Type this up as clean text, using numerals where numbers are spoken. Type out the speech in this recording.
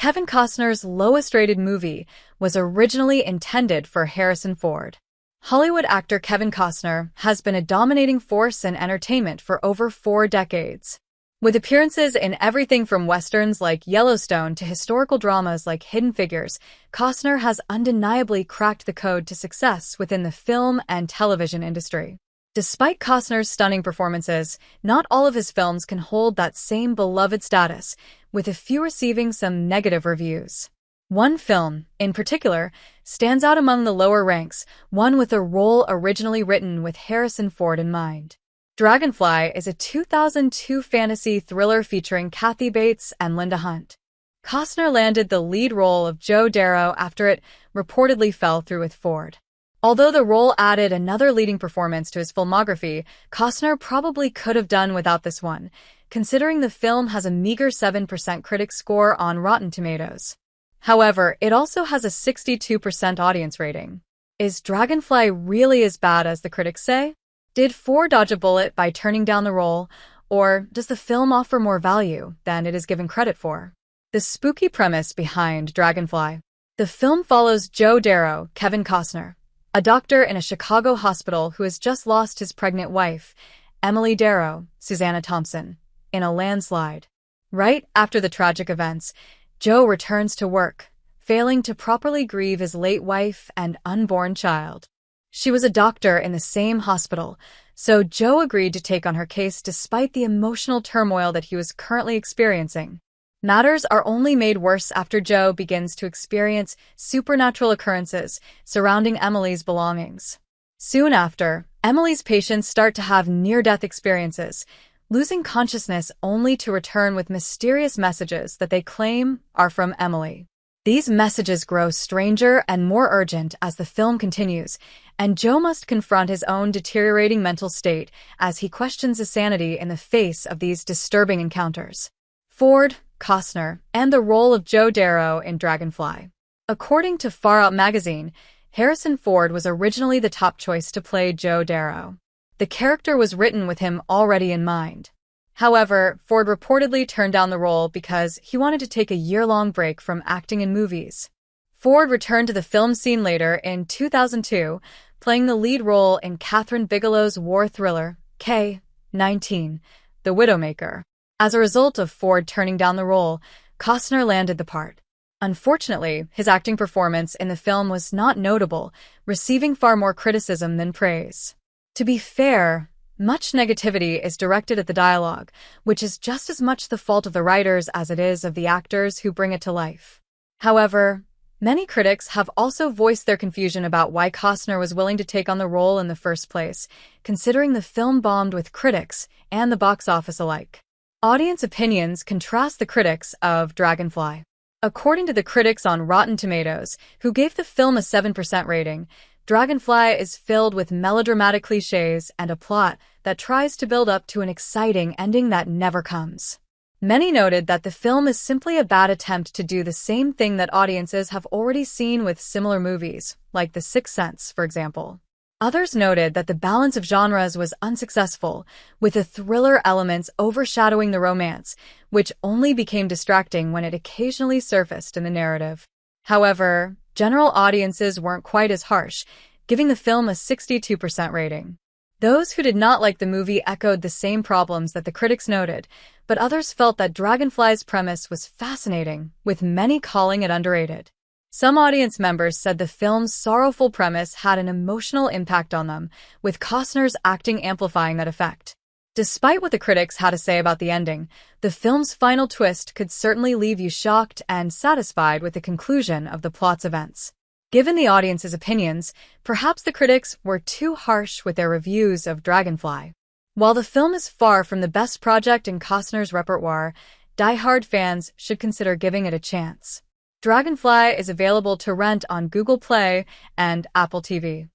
Kevin Costner's lowest-rated movie was originally intended for Harrison Ford. Hollywood actor Kevin Costner has been a dominating force in entertainment for over 4 decades. With appearances in everything from westerns like Yellowstone to historical dramas like Hidden Figures, Costner has undeniably cracked the code to success within the film and television industry. Despite Costner's stunning performances, not all of his films can hold that same beloved status, with a few receiving some negative reviews. One film, in particular, stands out among the lower ranks, one with a role originally written with Harrison Ford in mind. Dragonfly is a 2002 fantasy thriller featuring Kathy Bates and Linda Hunt. Costner landed the lead role of Joe Darrow after it reportedly fell through with Ford. Although the role added another leading performance to his filmography, Costner probably could have done without this one, considering the film has a meager 7% critic score on Rotten Tomatoes. However, it also has a 62% audience rating. Is Dragonfly really as bad as the critics say? Did Ford dodge a bullet by turning down the role, or does the film offer more value than it is given credit for? The spooky premise behind Dragonfly. The film follows Joe Darrow, Kevin Costner, a doctor in a Chicago hospital who has just lost his pregnant wife, Emily Darrow, Susanna Thompson, in a landslide. Right after the tragic events, Joe returns to work, failing to properly grieve his late wife and unborn child. She was a doctor in the same hospital, so Joe agreed to take on her case despite the emotional turmoil that he was currently experiencing. Matters are only made worse after Joe begins to experience supernatural occurrences surrounding Emily's belongings. Soon after, Emily's patients start to have near-death experiences, losing consciousness only to return with mysterious messages that they claim are from Emily. These messages grow stranger and more urgent as the film continues, and Joe must confront his own deteriorating mental state as he questions his sanity in the face of these disturbing encounters. Ford, Costner, and the role of Joe Darrow in Dragonfly. According to Far Out magazine, Harrison Ford was originally the top choice to play Joe Darrow. The character was written with him already in mind. However, Ford reportedly turned down the role because he wanted to take a year-long break from acting in movies. Ford returned to the film scene later in 2002, playing the lead role in Kathryn Bigelow's war thriller, K-19, The Widowmaker. As a result of Ford turning down the role, Costner landed the part. Unfortunately, his acting performance in the film was not notable, receiving far more criticism than praise. To be fair, much negativity is directed at the dialogue, which is just as much the fault of the writers as it is of the actors who bring it to life. However, many critics have also voiced their confusion about why Costner was willing to take on the role in the first place, considering the film bombed with critics and the box office alike. Audience opinions contrast the critics of Dragonfly. According to the critics on Rotten Tomatoes, who gave the film a 7% rating, Dragonfly is filled with melodramatic cliches and a plot that tries to build up to an exciting ending that never comes. Many noted that the film is simply a bad attempt to do the same thing that audiences have already seen with similar movies, like The Sixth Sense, for example. Others noted that the balance of genres was unsuccessful, with the thriller elements overshadowing the romance, which only became distracting when it occasionally surfaced in the narrative. However, general audiences weren't quite as harsh, giving the film a 62% rating. Those who did not like the movie echoed the same problems that the critics noted, but others felt that Dragonfly's premise was fascinating, with many calling it underrated. Some audience members said the film's sorrowful premise had an emotional impact on them, with Costner's acting amplifying that effect. Despite what the critics had to say about the ending, the film's final twist could certainly leave you shocked and satisfied with the conclusion of the plot's events. Given the audience's opinions, perhaps the critics were too harsh with their reviews of Dragonfly. While the film is far from the best project in Costner's repertoire, die-hard fans should consider giving it a chance. Dragonfly is available to rent on Google Play and Apple TV.